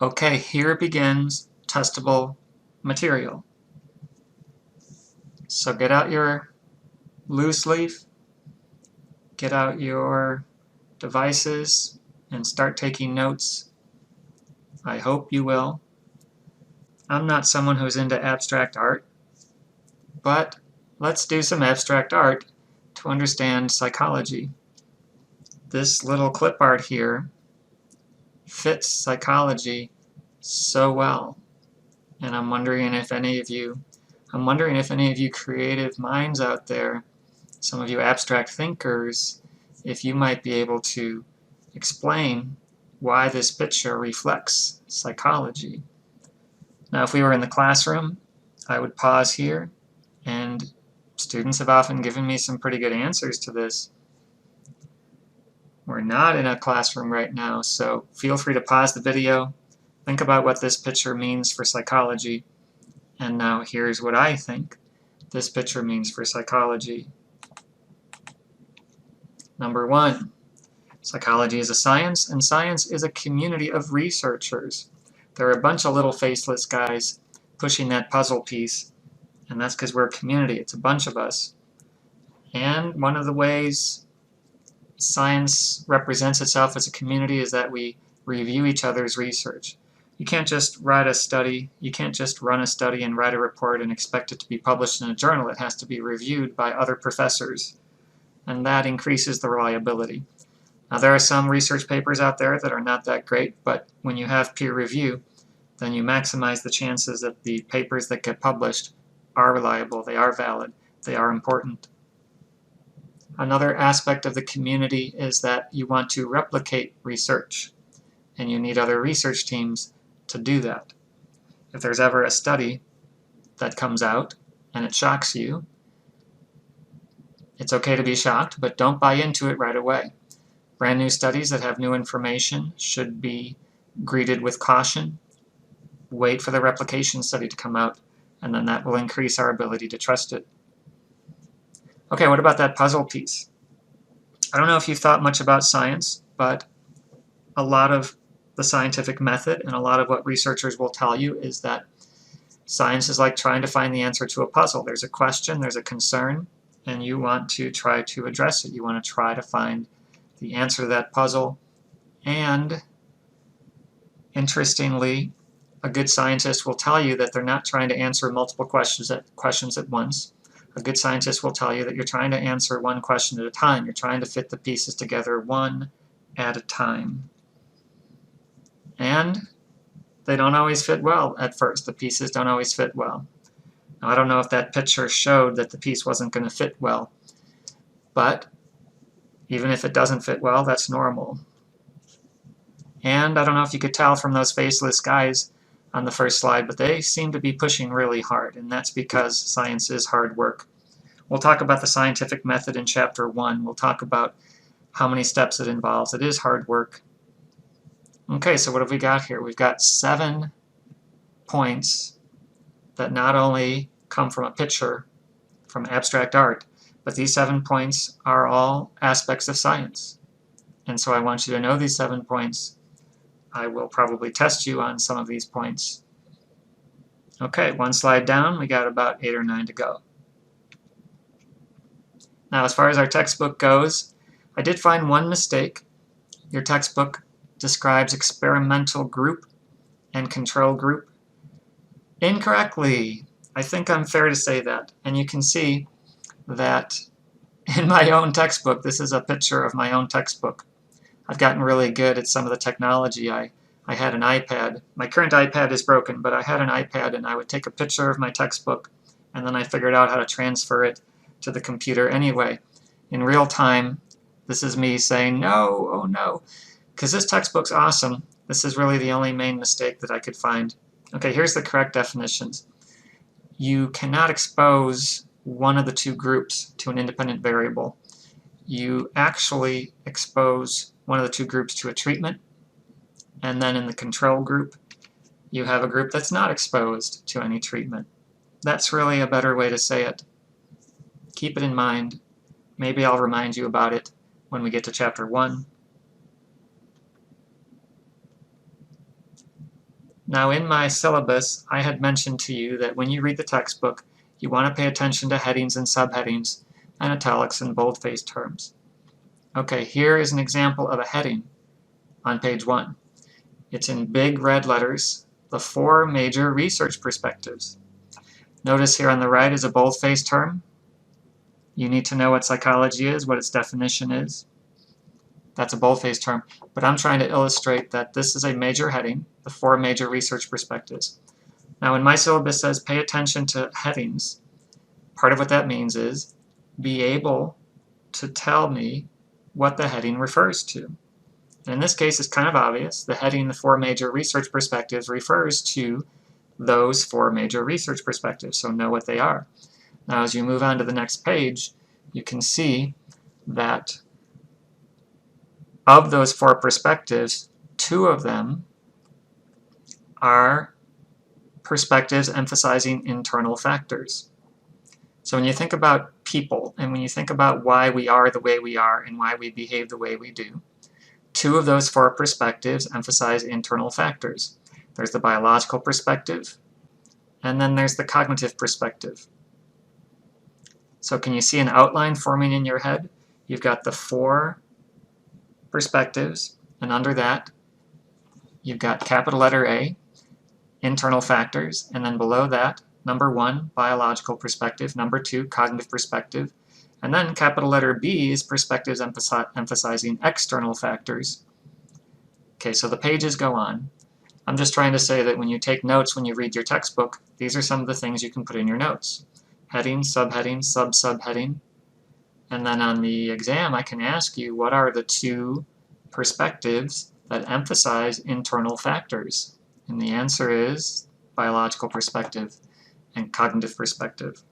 Okay, here begins testable material. So get out your loose leaf, get out your devices, and start taking notes. I hope you will. I'm not someone who's into abstract art, but let's do some abstract art to understand psychology. This little clip art here fits psychology so well, and I'm wondering if any of you creative minds out there, some of you abstract thinkers, if you might be able to explain why this picture reflects psychology. Now, if we were in the classroom, I would pause here, and students have often given me some pretty good answers to this. We're not in a classroom right now, so feel free to pause the video, think about what this picture means for psychology, and now here's what I think this picture means for psychology. Number one, psychology is a science, and science is a community of researchers. There are a bunch of little faceless guys pushing that puzzle piece, and that's because we're a community. It's a bunch of us. And one of the ways science represents itself as a community is that we review each other's research. You can't just write a study, you can't just run a study and write a report and expect it to be published in a journal. It has to be reviewed by other professors, and that increases the reliability. Now, there are some research papers out there that are not that great, but when you have peer review, then you maximize the chances that the papers that get published are reliable, they are valid, they are important. Another aspect of the community is that you want to replicate research, and you need other research teams to do that. If there's ever a study that comes out and it shocks you, it's okay to be shocked, but don't buy into it right away. Brand new studies that have new information should be greeted with caution. Wait for the replication study to come out, and then that will increase our ability to trust it. Okay, what about that puzzle piece? I don't know if you've thought much about science, but a lot of the scientific method and a lot of what researchers will tell you is that science is like trying to find the answer to a puzzle. There's a question, there's a concern, and you want to try to address it. You want to try to find the answer to that puzzle. And interestingly, a good scientist will tell you that they're not trying to answer multiple questions at once. A good scientist will tell you that you're trying to answer one question at a time. You're trying to fit the pieces together one at a time. And they don't always fit well at first. The pieces don't always fit well. Now, I don't know if that picture showed that the piece wasn't going to fit well, but even if it doesn't fit well, that's normal. And I don't know if you could tell from those faceless guys on the first slide, but they seem to be pushing really hard, and that's because science is hard work. We'll talk about the scientific method in Chapter 1. We'll talk about how many steps it involves. It is hard work. Okay, so what have we got here? We've got 7 points that not only come from a picture, from abstract art, but these 7 points are all aspects of science. And so I want you to know these 7 points. I will probably test you on some of these points. Okay, one slide down, we got about 8 or 9 to go. Now, as far as our textbook goes, I did find one mistake. Your textbook describes experimental group and control group incorrectly. I think I'm fair to say that. And you can see that in my own textbook, this is a picture of my own textbook. I've gotten really good at some of the technology. I had an iPad. My current iPad is broken, but I had an iPad, and I would take a picture of my textbook, and then I figured out how to transfer it to the computer anyway. In real time, this is me saying, no, oh no, because this textbook's awesome. This is really the only main mistake that I could find. Okay, here's the correct definitions. You cannot expose one of the two groups to an independent variable. You actually expose one of the two groups to a treatment, and then in the control group, you have a group that's not exposed to any treatment. That's really a better way to say it. Keep it in mind. Maybe I'll remind you about it when we get to Chapter 1. Now in my syllabus, I had mentioned to you that when you read the textbook, you want to pay attention to headings and subheadings and italics and boldface terms. Okay, here is an example of a heading on page 1. It's in big red letters, the 4 major research perspectives. Notice here on the right is a boldface term. You need to know what psychology is, what its definition is. That's a boldface term, but I'm trying to illustrate that this is a major heading, the 4 major research perspectives. Now when my syllabus says pay attention to headings, part of what that means is be able to tell me what the heading refers to. And in this case, it's kind of obvious. The heading, the 4 major research perspectives, refers to those 4 major research perspectives, so know what they are. Now as you move on to the next page, you can see that of those 4 perspectives, 2 of them are perspectives emphasizing internal factors. So when you think about people, and when you think about why we are the way we are and why we behave the way we do, 2 of those 4 perspectives emphasize internal factors. There's the biological perspective, and then there's the cognitive perspective. So can you see an outline forming in your head? You've got the 4 perspectives, and under that you've got capital letter A, internal factors, and then below that, number 1, biological perspective, number 2, cognitive perspective, and then capital letter B is perspectives emphasizing external factors. Okay, so the pages go on. I'm just trying to say that when you take notes when you read your textbook, these are some of the things you can put in your notes. Heading, subheading, sub-subheading. And then on the exam, I can ask you, what are the 2 perspectives that emphasize internal factors? And the answer is biological perspective and cognitive perspective.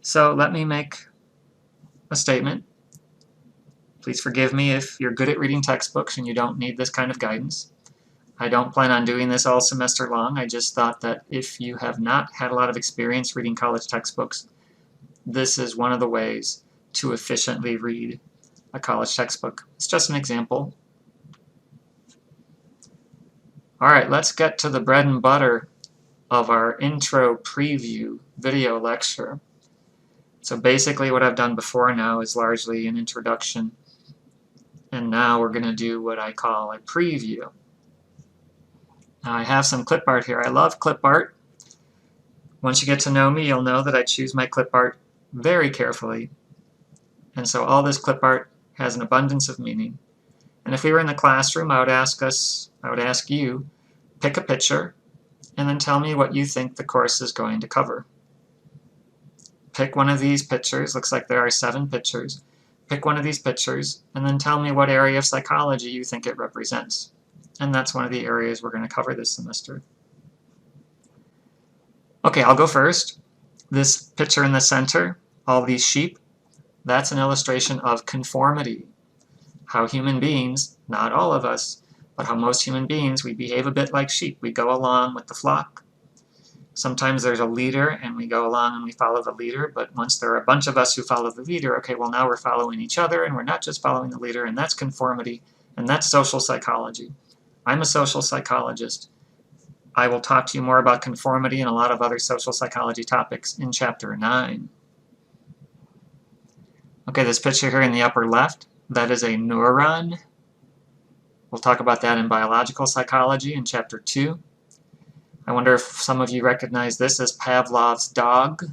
So let me make a statement. Please forgive me if you're good at reading textbooks and you don't need this kind of guidance. I don't plan on doing this all semester long. I just thought that if you have not had a lot of experience reading college textbooks, this is one of the ways to efficiently read a college textbook. It's just an example. All right, let's get to the bread and butter of our intro preview video lecture. So basically what I've done before now is largely an introduction, and now we're going to do what I call a preview. Now I have some clip art here. I love clip art. Once you get to know me, you'll know that I choose my clip art very carefully. And so all this clip art has an abundance of meaning. And if we were in the classroom, I would ask you, pick a picture and then tell me what you think the course is going to cover. Pick one of these pictures. Looks like there are 7 pictures. Pick one of these pictures and then tell me what area of psychology you think it represents. And that's one of the areas we're going to cover this semester. Okay, I'll go first. This picture in the center, all these sheep, that's an illustration of conformity. How human beings, not all of us, but how most human beings, we behave a bit like sheep. We go along with the flock. Sometimes there's a leader and we go along and we follow the leader, but once there are a bunch of us who follow the leader, okay, well now we're following each other and we're not just following the leader, and that's conformity, and that's social psychology. I'm a social psychologist. I will talk to you more about conformity and a lot of other social psychology topics in Chapter 9. Okay, this picture here in the upper left, that is a neuron. We'll talk about that in biological psychology in Chapter 2. I wonder if some of you recognize this as Pavlov's dog.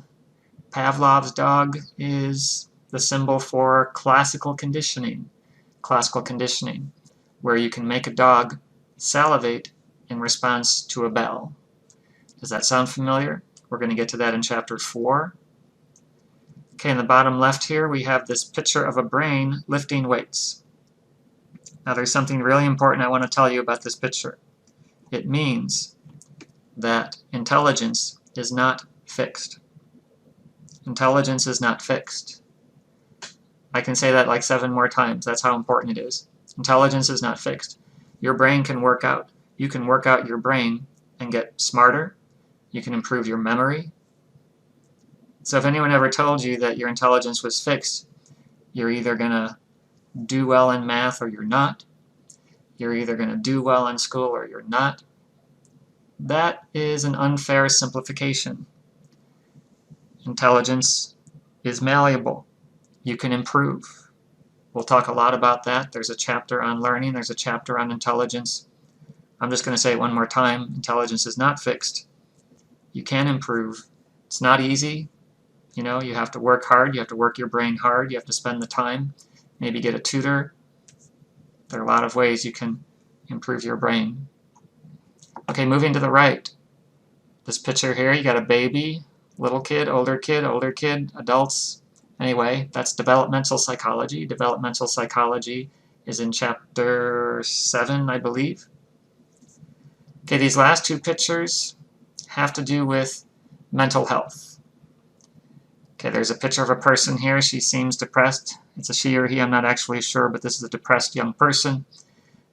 Pavlov's dog is the symbol for classical conditioning. Classical conditioning, where you can make a dog salivate in response to a bell. Does that sound familiar? We're going to get to that in Chapter 4. Okay, in the bottom left here we have this picture of a brain lifting weights. Now there's something really important I want to tell you about this picture. It means that intelligence is not fixed. Intelligence is not fixed. I can say that like 7 more times. That's how important it is. Intelligence is not fixed. Your brain can work out. You can work out your brain and get smarter. You can improve your memory. So if anyone ever told you that your intelligence was fixed, you're either going to do well in math or you're not. You're either going to do well in school or you're not. That is an unfair simplification. Intelligence is malleable. You can improve. We'll talk a lot about that. There's a chapter on learning. There's a chapter on intelligence. I'm just going to say it one more time. Intelligence is not fixed. You can improve. It's not easy. You know, you have to work hard. You have to work your brain hard. You have to spend the time. Maybe get a tutor. There are a lot of ways you can improve your brain. Okay, moving to the right. This picture here, you got a baby, little kid, older kid, adults. Anyway, that's developmental psychology. Developmental psychology is in chapter 7, I believe. Okay, these last two pictures have to do with mental health. Okay, there's a picture of a person here. She seems depressed. It's a she or he, I'm not actually sure, but this is a depressed young person.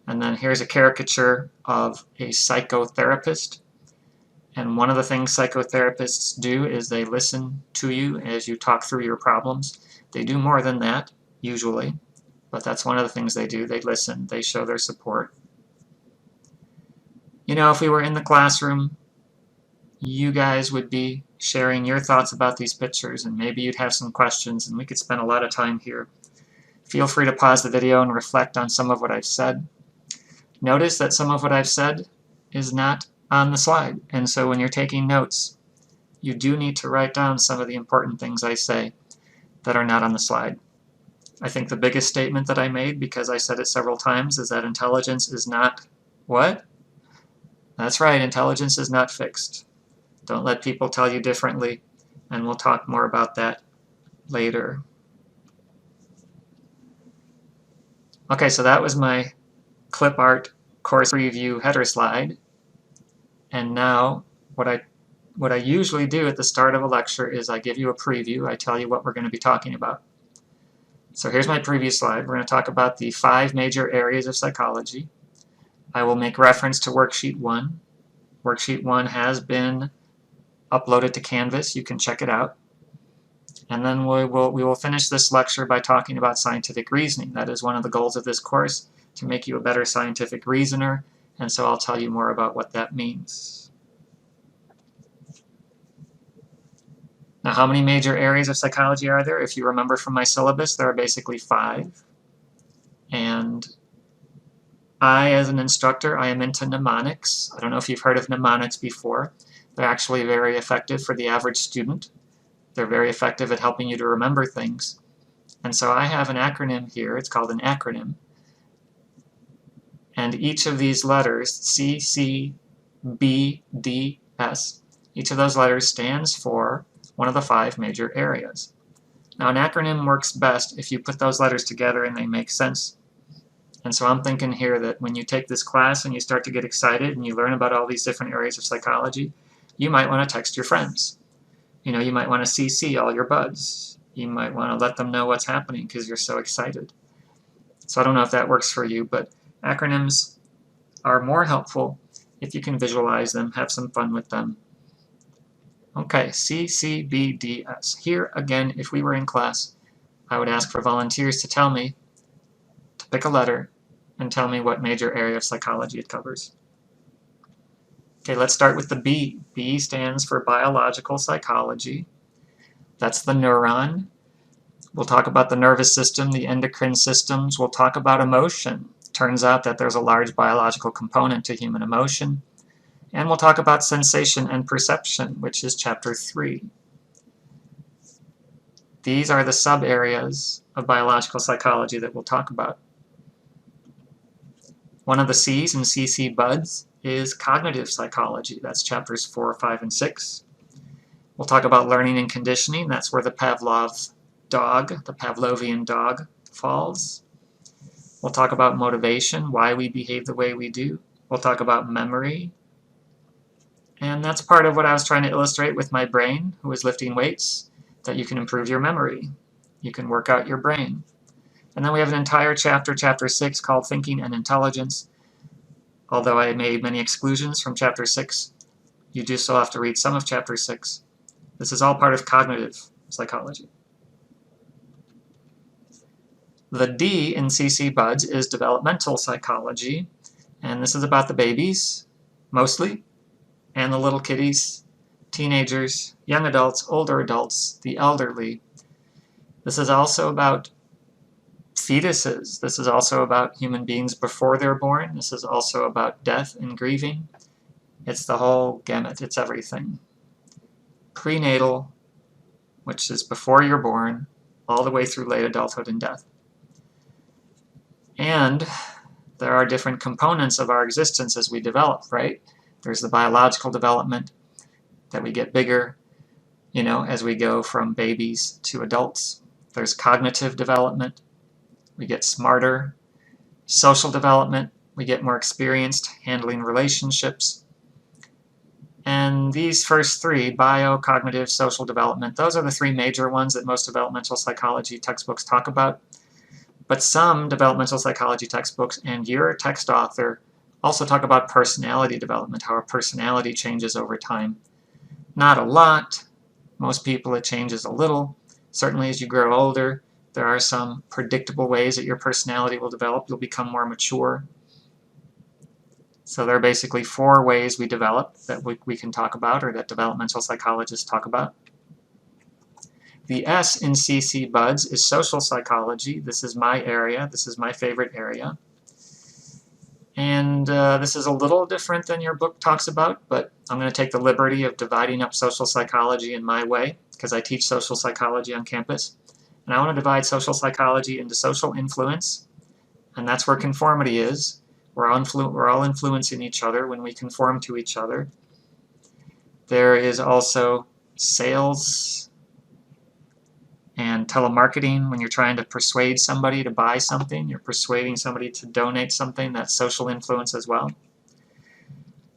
And then here's a caricature of a psychotherapist. And one of the things psychotherapists do is they listen to you as you talk through your problems. They do more than that, usually, but that's one of the things they do. They listen. They show their support. You know, if we were in the classroom, you guys would be sharing your thoughts about these pictures, and maybe you'd have some questions, and we could spend a lot of time here. Feel free to pause the video and reflect on some of what I've said. Notice that some of what I've said is not on the slide, and so when you're taking notes, you do need to write down some of the important things I say that are not on the slide. I think the biggest statement that I made, because I said it several times, is that intelligence is not what? That's right, intelligence is not fixed. Don't let people tell you differently, and we'll talk more about that later. Okay, so that was my clip art course review header slide. And now what I usually do at the start of a lecture is I give you a preview. I tell you what we're going to be talking about. So here's my preview slide. We're going to talk about the 5 major areas of psychology. I will make reference to worksheet 1. Worksheet 1 has been uploaded to Canvas. You can check it out. And then we will finish this lecture by talking about scientific reasoning. That is one of the goals of this course, to make you a better scientific reasoner. And so I'll tell you more about what that means. Now, how many major areas of psychology are there? If you remember from my syllabus, there are basically 5. And I, as an instructor, I am into mnemonics. I don't know if you've heard of mnemonics before. They're actually very effective for the average student. They're very effective at helping you to remember things. And so I have an acronym here. It's called an acronym. And each of these letters, C, C, B, D, S, each of those letters stands for one of the 5 major areas. Now, an acronym works best if you put those letters together and they make sense. And so I'm thinking here that when you take this class and you start to get excited and you learn about all these different areas of psychology, you might want to text your friends. You know, you might want to CC all your buds. You might want to let them know what's happening because you're so excited. So I don't know if that works for you, but acronyms are more helpful if you can visualize them, have some fun with them. Okay, C, C, B, D, S. Here, again, if we were in class, I would ask for volunteers to tell me, to pick a letter, and tell me what major area of psychology it covers. Okay, let's start with the B. B stands for biological psychology. That's the neuron. We'll talk about the nervous system, the endocrine systems. We'll talk about emotion. Turns out that there's a large biological component to human emotion. And we'll talk about sensation and perception, which is chapter 3. These are the sub-areas of biological psychology that we'll talk about. One of the C's in CC buds is cognitive psychology. That's chapters 4, 5, and 6. We'll talk about learning and conditioning. That's where the Pavlovian dog falls. We'll talk about motivation, why we behave the way we do. We'll talk about memory. And that's part of what I was trying to illustrate with my brain, who was lifting weights, that you can improve your memory. You can work out your brain. And then we have an entire chapter, chapter 6, called Thinking and Intelligence. Although I made many exclusions from chapter 6, you do still have to read some of chapter 6. This is all part of cognitive psychology. The D in CC buds is developmental psychology, and this is about the babies, mostly. and the little kiddies, teenagers, young adults, older adults, the elderly. This is also about fetuses. This is also about human beings before they're born. This is also about death and grieving. It's the whole gamut. It's everything. Prenatal, which is before you're born, all the way through late adulthood and death. And there are different components of our existence as we develop, right? There's the biological development, that we get bigger, as we go from babies to adults. There's cognitive development, we get smarter. Social development, we get more experienced handling relationships. And these first three, bio, cognitive, social development, those are the three major ones that most developmental psychology textbooks talk about. But some developmental psychology textbooks and your text author also talk about personality development, how our personality changes over time. Not a lot. Most people it changes a little. Certainly as you grow older, there are some predictable ways that your personality will develop. You'll become more mature. So there are basically 4 ways we develop that we can talk about, or that developmental psychologists talk about. The S in CC Buds is social psychology. This is my area. This is my favorite area. And this is a little different than your book talks about, but I'm going to take the liberty of dividing up social psychology in my way, because I teach social psychology on campus. And I want to divide social psychology into social influence, and that's where conformity is. We're all influencing each other when we conform to each other. There is also sales and telemarketing. When you're trying to persuade somebody to buy something, you're persuading somebody to donate something. That's social influence as well.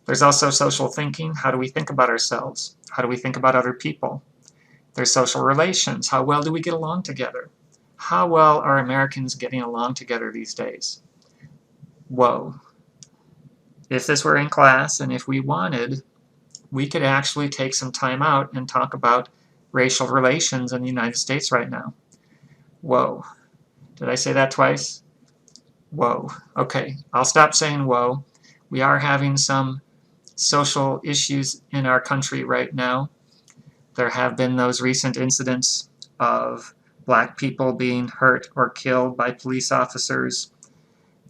There's also social thinking. How do we think about ourselves? How do we think about other people? There's social relations. How well do we get along together? How well are Americans getting along together these days? Whoa. If this were in class, and if we wanted, we could actually take some time out and talk about racial relations in the United States right now. Whoa. Did I say that twice? Whoa. Okay, I'll stop saying whoa. We are having some social issues in our country right now. There have been those recent incidents of black people being hurt or killed by police officers.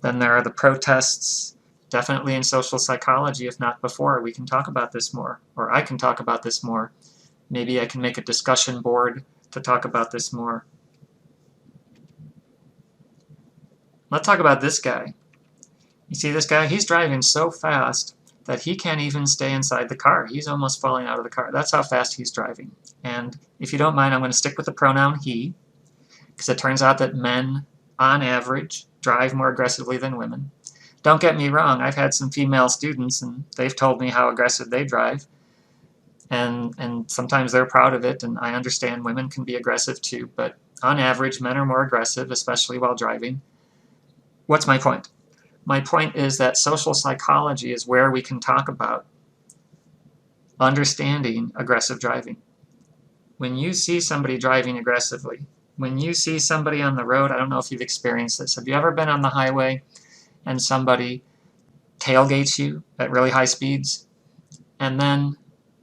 Then there are the protests. Definitely in social psychology, if not before, we can talk about this more, or I can talk about this more. Maybe I can make a discussion board to talk about this more. Let's talk about this guy. You see this guy? He's driving so fast that he can't even stay inside the car. He's almost falling out of the car. That's how fast he's driving. And if you don't mind, I'm going to stick with the pronoun he, because it turns out that men, on average, drive more aggressively than women. Don't get me wrong, I've had some female students and they've told me how aggressive they drive. And sometimes they're proud of it, and I understand women can be aggressive too, but on average, men are more aggressive, especially while driving. What's my point? My point is that social psychology is where we can talk about understanding aggressive driving. When you see somebody driving aggressively, when you see somebody on the road, I don't know if you've experienced this. Have you ever been on the highway and somebody tailgates you at really high speeds, and then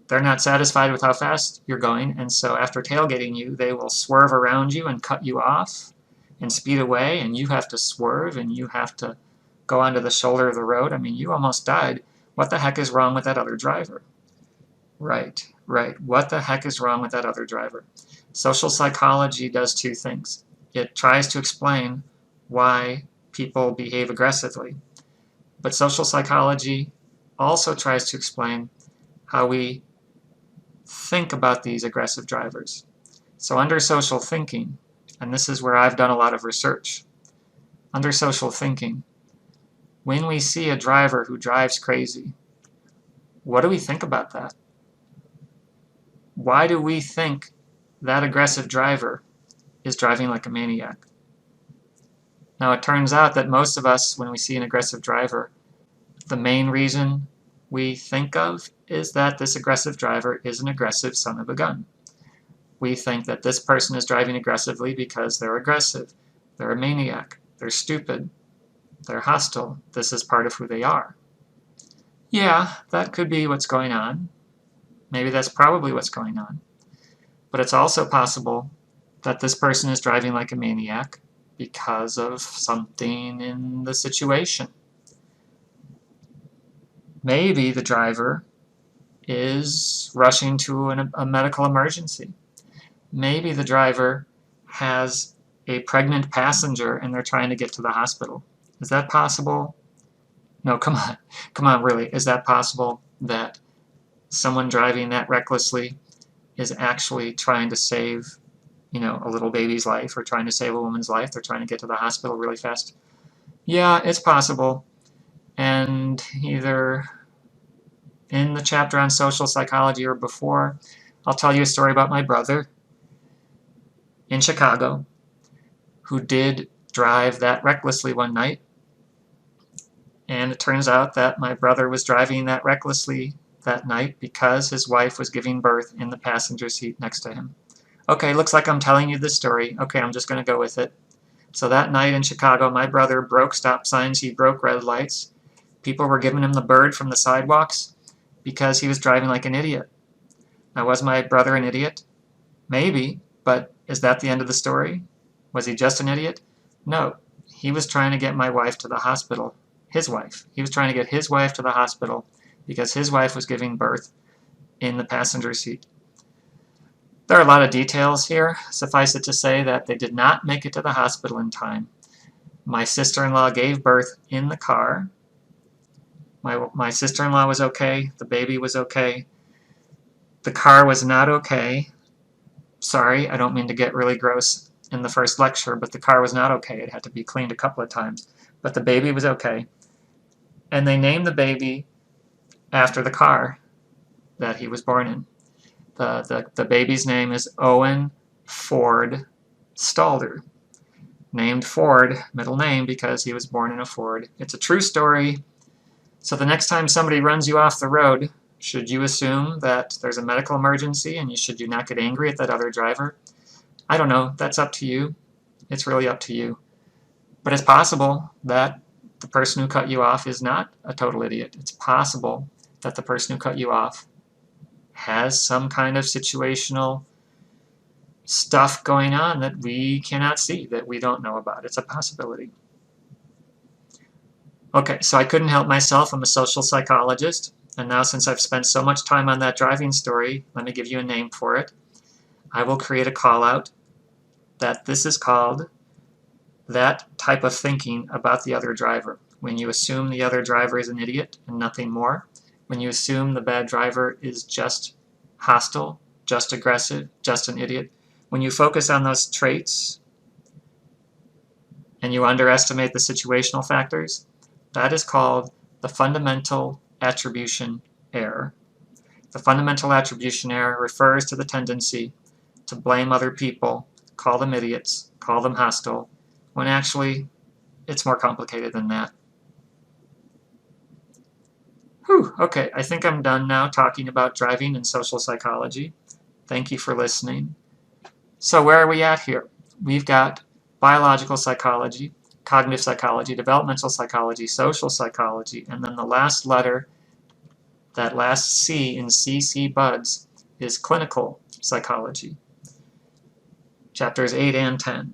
they're not satisfied with how fast you're going, and so after tailgating you, they will swerve around you and cut you off and speed away, and you have to swerve and you have to go onto the shoulder of the road? I mean, you almost died. What the heck is wrong with that other driver? Right. What the heck is wrong with that other driver? Social psychology does 2 things. It tries to explain why people behave aggressively, but social psychology also tries to explain how we think about these aggressive drivers. So under social thinking, and this is where I've done a lot of research, under social thinking, when we see a driver who drives crazy, what do we think about that? Why do we think that aggressive driver is driving like a maniac? Now, it turns out that most of us, when we see an aggressive driver, the main reason we think of is that this aggressive driver is an aggressive son of a gun. We think that this person is driving aggressively because they're aggressive, they're a maniac, they're stupid, they're hostile. This is part of who they are. Yeah, that could be what's going on. Maybe that's probably what's going on. But it's also possible that this person is driving like a maniac because of something in the situation. Maybe the driver is rushing to a medical emergency. Maybe the driver has a pregnant passenger and they're trying to get to the hospital. Is that possible? No, come on. Come on, really. Is that possible that someone driving that recklessly is actually trying to save, a little baby's life or trying to save a woman's life? They're trying to get to the hospital really fast. Yeah, it's possible. And either in the chapter on social psychology or before, I'll tell you a story about my brother in Chicago who did drive that recklessly one night. And it turns out that my brother was driving that recklessly that night because his wife was giving birth in the passenger seat next to him. Okay, looks like I'm telling you this story. Okay, I'm just going to go with it. So that night in Chicago, my brother broke stop signs, he broke red lights. People were giving him the bird from the sidewalks because he was driving like an idiot. Now, was my brother an idiot? Maybe, but is that the end of the story? Was he just an idiot? No, he was trying to get my wife to the hospital. His wife. He was trying to get his wife to the hospital because his wife was giving birth in the passenger seat. There are a lot of details here. Suffice it to say that they did not make it to the hospital in time. My sister-in-law gave birth in the car. My sister-in-law was okay. The baby was okay. The car was not okay. Sorry, I don't mean to get really gross in the first lecture, but the car was not okay. It had to be cleaned a couple of times. But the baby was okay. And they named the baby after the car that he was born in. The baby's name is Owen Ford Stalder. Named Ford, middle name, because he was born in a Ford. It's a true story. So the next time somebody runs you off the road, should you assume that there's a medical emergency and should you not get angry at that other driver? I don't know. That's up to you. It's really up to you. But it's possible that the person who cut you off is not a total idiot. It's possible that the person who cut you off has some kind of situational stuff going on that we cannot see, that we don't know about. It's a possibility. Okay, so I couldn't help myself. I'm a social psychologist. And now since I've spent so much time on that driving story, let me give you a name for it. I will create a call out that this is called that type of thinking about the other driver. When you assume the other driver is an idiot and nothing more. When you assume the bad driver is just hostile, just aggressive, just an idiot. When you focus on those traits and you underestimate the situational factors, that is called the fundamental attribution error. The fundamental attribution error refers to the tendency to blame other people, call them idiots, call them hostile, when actually it's more complicated than that. Whew, okay, I think I'm done now talking about driving and social psychology. Thank you for listening. So where are we at here? We've got biological psychology, cognitive psychology, developmental psychology, social psychology, and then the last letter, that last C in CC Buds, is clinical psychology. Chapters 8 and 10.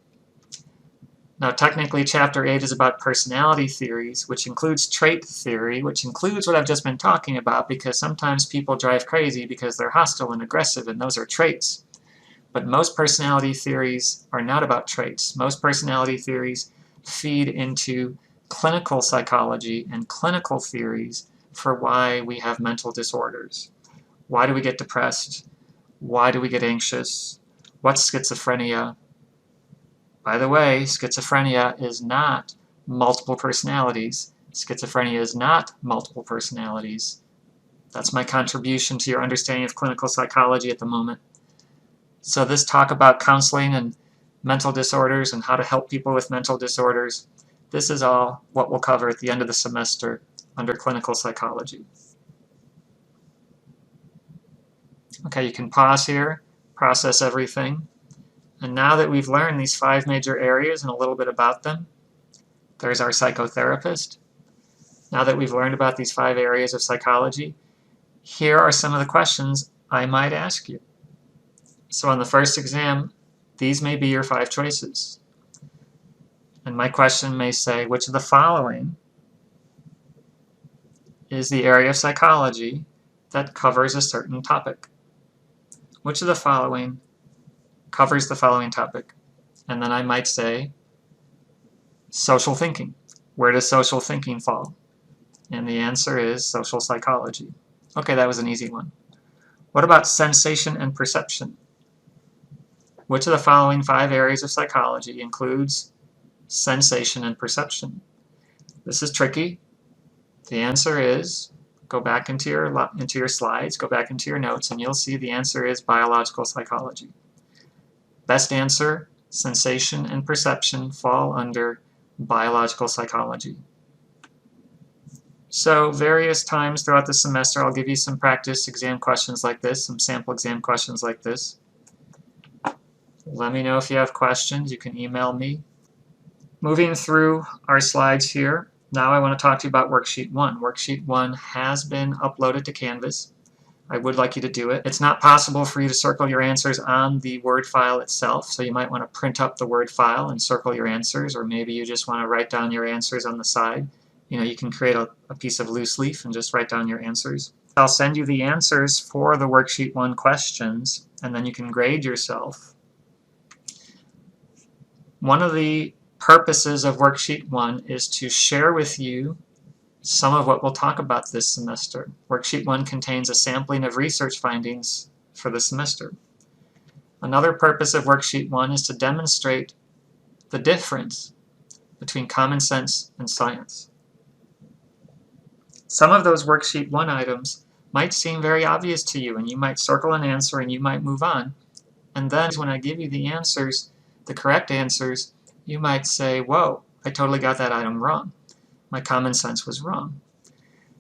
Now technically chapter 8 is about personality theories, which includes trait theory, which includes what I've just been talking about, because sometimes people drive crazy because they're hostile and aggressive, and those are traits. But most personality theories are not about traits. Most personality theories feed into clinical psychology and clinical theories for why we have mental disorders. Why do we get depressed? Why do we get anxious? What's schizophrenia? By the way, schizophrenia is not multiple personalities. Schizophrenia is not multiple personalities. That's my contribution to your understanding of clinical psychology at the moment. So this talk about counseling and mental disorders and how to help people with mental disorders, this is all what we'll cover at the end of the semester under clinical psychology. Okay, you can pause here, process everything. And now that we've learned these 5 major areas and a little bit about them, there's our psychotherapist. Now that we've learned about these 5 areas of psychology, here are some of the questions I might ask you. So on the first exam, these may be your 5 choices. And my question may say, which of the following is the area of psychology that covers a certain topic? Which of the following covers the following topic? And then I might say, social thinking. Where does social thinking fall? And the answer is social psychology. Okay, that was an easy one. What about sensation and perception? Which of the following 5 areas of psychology includes sensation and perception? This is tricky. The answer is, go back into your slides, go back into your notes, and you'll see the answer is biological psychology. Best answer, sensation and perception fall under biological psychology. So various times throughout the semester, I'll give you some practice exam questions like this, some sample exam questions like this. Let me know if you have questions. You can email me. Moving through our slides here, now I want to talk to you about Worksheet 1. Worksheet 1 has been uploaded to Canvas. I would like you to do it. It's not possible for you to circle your answers on the Word file itself, so you might want to print up the Word file and circle your answers, or maybe you just want to write down your answers on the side. You can create a piece of loose leaf and just write down your answers. I'll send you the answers for the Worksheet 1 questions, and then you can grade yourself. One of the purposes of Worksheet 1 is to share with you some of what we'll talk about this semester. Worksheet 1 contains a sampling of research findings for the semester. Another purpose of Worksheet 1 is to demonstrate the difference between common sense and science. Some of those Worksheet 1 items might seem very obvious to you, and you might circle an answer and you might move on. And then when I give you the answers, the correct answers, you might say, whoa, I totally got that item wrong. My common sense was wrong.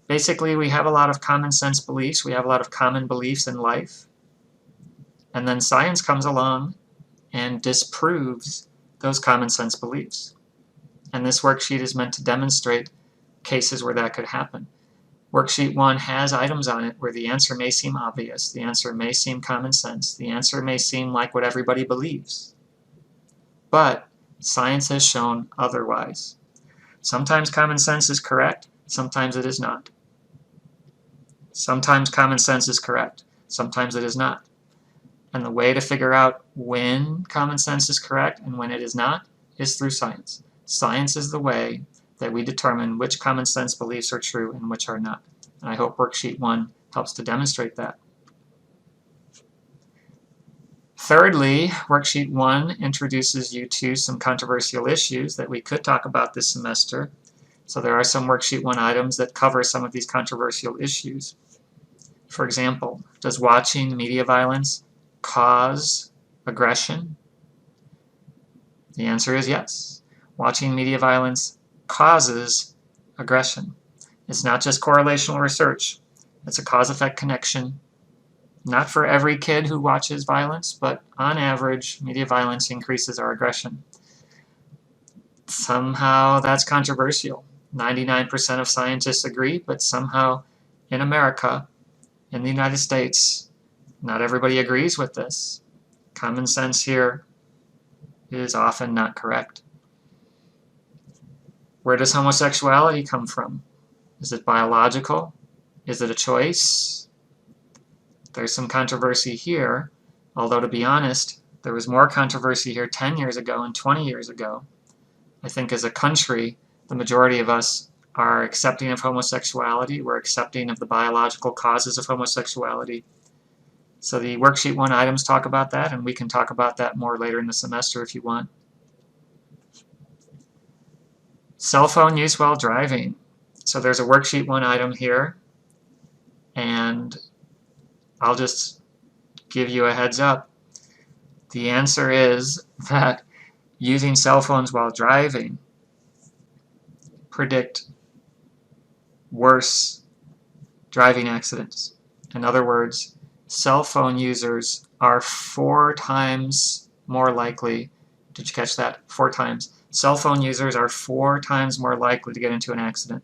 Basically, we have a lot of common sense beliefs. We have a lot of common beliefs in life. And then science comes along and disproves those common sense beliefs. And this worksheet is meant to demonstrate cases where that could happen. Worksheet 1 has items on it where the answer may seem obvious, the answer may seem common sense, the answer may seem like what everybody believes. But science has shown otherwise. Sometimes common sense is correct, sometimes it is not. Sometimes common sense is correct, sometimes it is not. And the way to figure out when common sense is correct and when it is not is through science. Science is the way that we determine which common sense beliefs are true and which are not. And I hope Worksheet 1 helps to demonstrate that. Thirdly, Worksheet 1 introduces you to some controversial issues that we could talk about this semester. So there are some Worksheet 1 items that cover some of these controversial issues. For example, does watching media violence cause aggression? The answer is yes. Watching media violence causes aggression. It's not just correlational research. It's a cause-effect connection. Not for every kid who watches violence, but on average, media violence increases our aggression. Somehow that's controversial. 99% of scientists agree, but somehow in America, in the United States, not everybody agrees with this. Common sense here is often not correct. Where does homosexuality come from? Is it biological? Is it a choice? There's some controversy here, although to be honest, there was more controversy here 10 years ago and 20 years ago. I think as a country, the majority of us are accepting of homosexuality. We're accepting of the biological causes of homosexuality. So the Worksheet 1 items talk about that, and we can talk about that more later in the semester if you want. Cell phone use while driving. So there's a Worksheet 1 item here, and I'll just give you a heads up. The answer is that using cell phones while driving predict worse driving accidents. In other words, cell phone users are 4 times more likely, did you catch that? 4 times. Cell phone users are 4 times more likely to get into an accident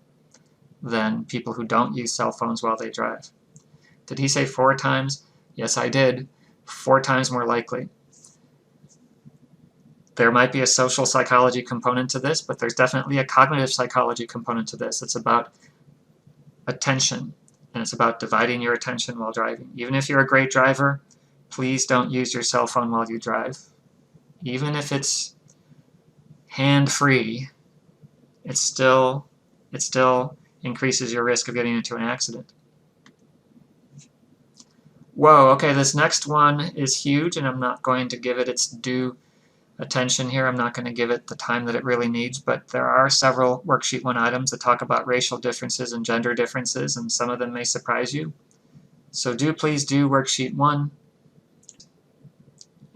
than people who don't use cell phones while they drive. Did he say 4 times? Yes, I did. 4 times more likely. There might be a social psychology component to this, but there's definitely a cognitive psychology component to this. It's about attention, and it's about dividing your attention while driving. Even if you're a great driver, please don't use your cell phone while you drive. Even if it's hand-free, it still increases your risk of getting into an accident. Whoa, okay, this next one is huge, and I'm not going to give it its due attention here. I'm not going to give it the time that it really needs, but there are several Worksheet 1 items that talk about racial differences and gender differences, and some of them may surprise you. So please do Worksheet 1.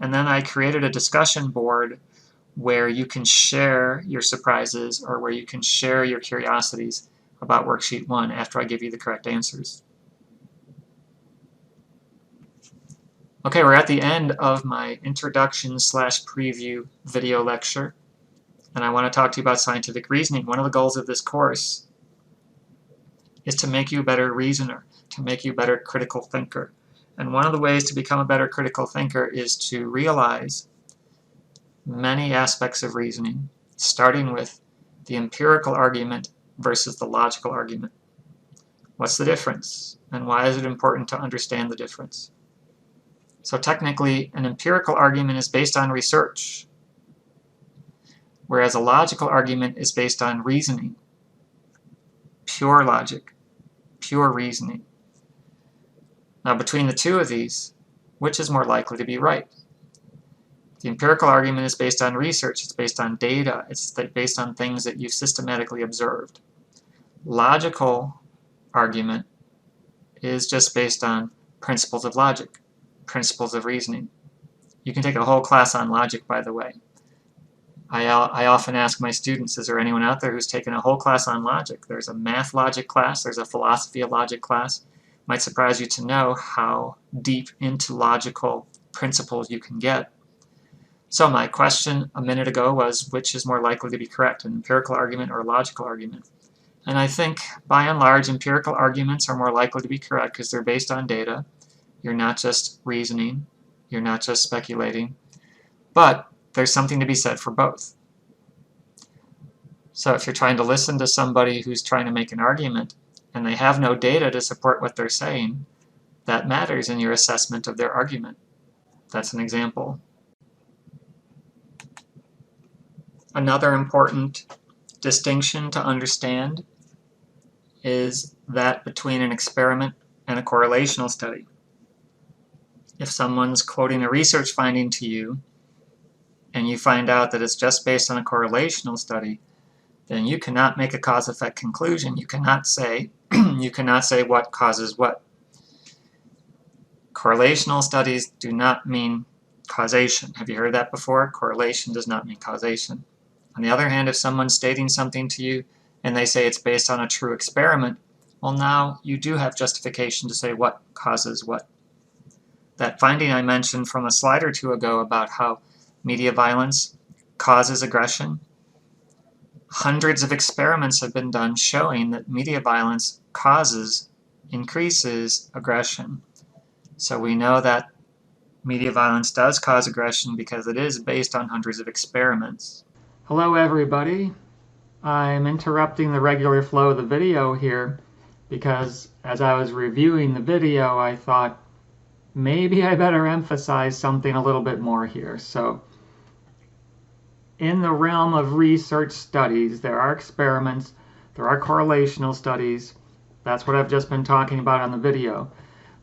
And then I created a discussion board where you can share your surprises or where you can share your curiosities about Worksheet 1 after I give you the correct answers. Okay, we're at the end of my introduction/preview video lecture, and I want to talk to you about scientific reasoning. One of the goals of this course is to make you a better reasoner, to make you a better critical thinker. And one of the ways to become a better critical thinker is to realize many aspects of reasoning, starting with the empirical argument versus the logical argument. What's the difference, and why is it important to understand the difference? So technically, an empirical argument is based on research, whereas a logical argument is based on reasoning, pure logic, pure reasoning. Now, between the two of these, which is more likely to be right? The empirical argument is based on research, it's based on data, it's based on things that you've systematically observed. Logical argument is just based on principles of logic, principles of reasoning. You can take a whole class on logic, by the way. I often ask my students, is there anyone out there who's taken a whole class on logic? There's a math logic class, there's a philosophy of logic class. Might surprise you to know how deep into logical principles you can get. So my question a minute ago was, which is more likely to be correct, an empirical argument or a logical argument? And I think, by and large, empirical arguments are more likely to be correct because they're based on data. You're not just reasoning, you're not just speculating, but there's something to be said for both. So if you're trying to listen to somebody who's trying to make an argument and they have no data to support what they're saying, that matters in your assessment of their argument. That's an example. Another important distinction to understand is that between an experiment and a correlational study. If someone's quoting a research finding to you and you find out that it's just based on a correlational study, then you cannot make a cause-effect conclusion. You cannot say what causes what. Correlational studies do not mean causation. Have you heard that before? Correlation does not mean causation. On the other hand, if someone's stating something to you and they say it's based on a true experiment, well, now you do have justification to say what causes what. That finding I mentioned from a slide or two ago about how media violence causes aggression, hundreds of experiments have been done showing that media violence increases aggression. So we know that media violence does cause aggression because it is based on hundreds of experiments. Hello everybody. I'm interrupting the regular flow of the video here because as I was reviewing the video I thought maybe I better emphasize something a little bit more here. So in the realm of research studies, there are experiments, there are correlational studies. That's what I've just been talking about on the video.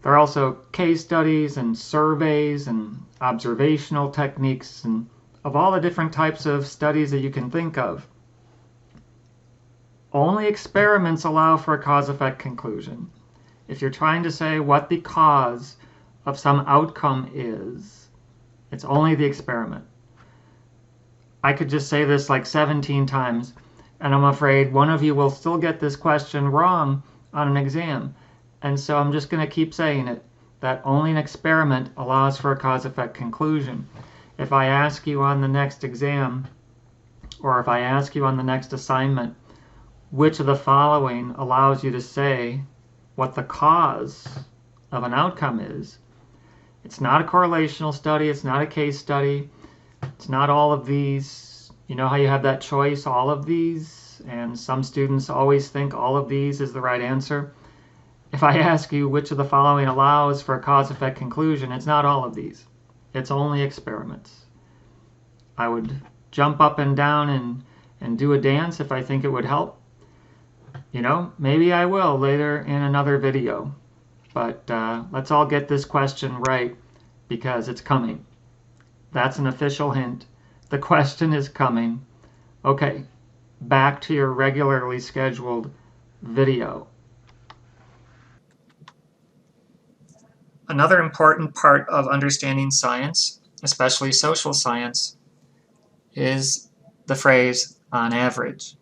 There are also case studies and surveys and observational techniques and of all the different types of studies that you can think of. Only experiments allow for a cause-effect conclusion. If you're trying to say what the cause of some outcome is, it's only the experiment. I could just say this like 17 times, and I'm afraid one of you will still get this question wrong on an exam. And so I'm just going to keep saying it, that only an experiment allows for a cause-effect conclusion. If I ask you on the next exam, or if I ask you on the next assignment, which of the following allows you to say what the cause of an outcome is. It's not a correlational study, it's not a case study, it's not all of these. You know how you have that choice, all of these, and some students always think all of these is the right answer. If I ask you which of the following allows for a cause-effect conclusion, it's not all of these. It's only experiments. I would jump up and down and do a dance if I think it would help. You know, maybe I will later in another video. But let's all get this question right because it's coming. That's an official hint. The question is coming. Okay, back to your regularly scheduled video. Another important part of understanding science, especially social science, is the phrase on average.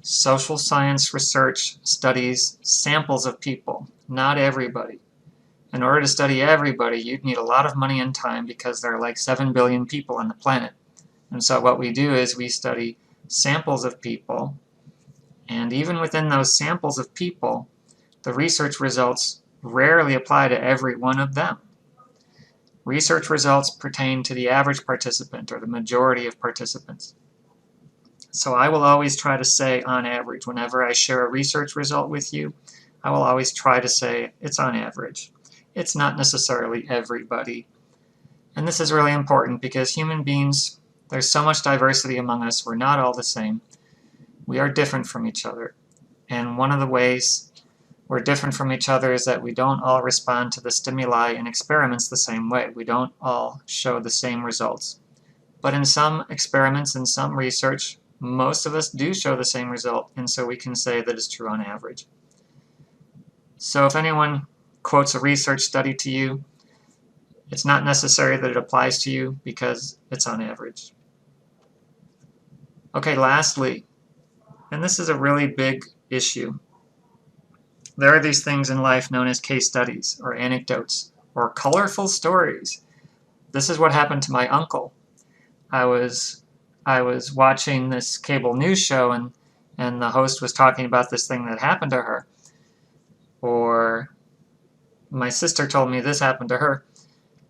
Social science research studies samples of people, not everybody. In order to study everybody, you'd need a lot of money and time because there are like 7 billion people on the planet. And so what we do is we study samples of people, and even within those samples of people, the research results rarely apply to every one of them. Research results pertain to the average participant or the majority of participants. So I will always try to say on average. Whenever I share a research result with you, I will always try to say it's on average. It's not necessarily everybody. And this is really important because human beings, there's so much diversity among us. We're not all the same. We are different from each other. And one of the ways we're different from each other is that we don't all respond to the stimuli in experiments the same way. We don't all show the same results. But in some experiments, in some research, most of us do show the same result, and so we can say that it's true on average. So if anyone quotes a research study to you, it's not necessary that it applies to you because it's on average. Okay, lastly, and this is a really big issue, there are these things in life known as case studies or anecdotes or colorful stories. This is what happened to my uncle. I was watching this cable news show and the host was talking about this thing that happened to her. Or my sister told me this happened to her.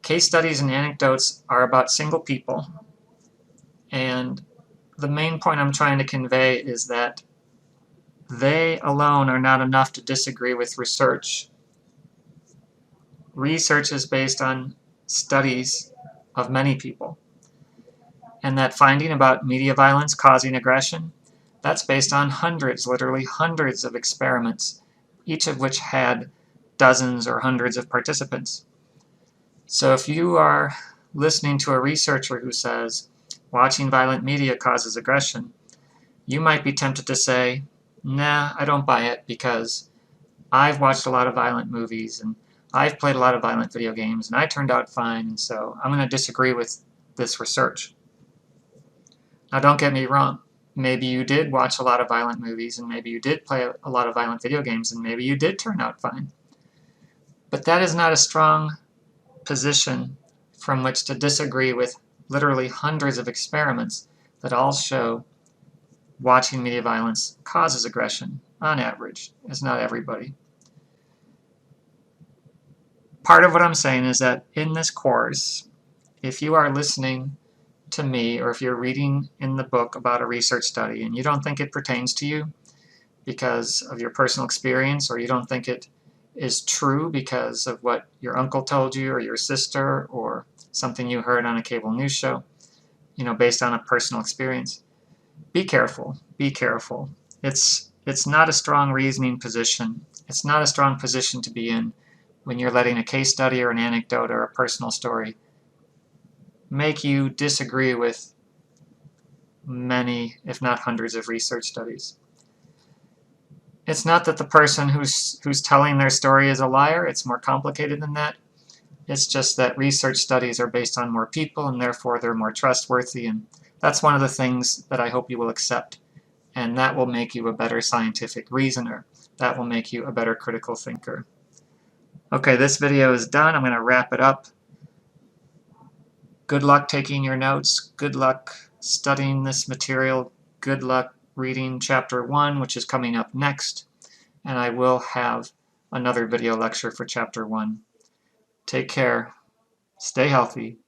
Case studies and anecdotes are about single people. And the main point I'm trying to convey is that they alone are not enough to disagree with research. Research is based on studies of many people. And that finding about media violence causing aggression, that's based on hundreds, literally hundreds of experiments, each of which had dozens or hundreds of participants. So if you are listening to a researcher who says, watching violent media causes aggression, you might be tempted to say, nah, I don't buy it because I've watched a lot of violent movies and I've played a lot of violent video games and I turned out fine, and so I'm going to disagree with this research. Now don't get me wrong, maybe you did watch a lot of violent movies and maybe you did play a lot of violent video games and maybe you did turn out fine. But that is not a strong position from which to disagree with literally hundreds of experiments that all show watching media violence causes aggression, on average. It's not everybody. Part of what I'm saying is that in this course, if you are listening to me or if you're reading in the book about a research study and you don't think it pertains to you because of your personal experience, or you don't think it is true because of what your uncle told you or your sister or something you heard on a cable news show, you know, based on a personal experience, be careful. Be careful. It's not a strong reasoning position. It's not a strong position to be in when you're letting a case study or an anecdote or a personal story make you disagree with many, if not hundreds, of research studies. It's not that the person who's telling their story is a liar. It's more complicated than that. It's just that research studies are based on more people and therefore they're more trustworthy, and that's one of the things that I hope you will accept, and that will make you a better scientific reasoner. That will make you a better critical thinker. Okay, this video is done. I'm going to wrap it up. Good luck taking your notes. Good luck studying this material. Good luck reading Chapter 1, which is coming up next, and I will have another video lecture for Chapter 1. Take care, stay healthy,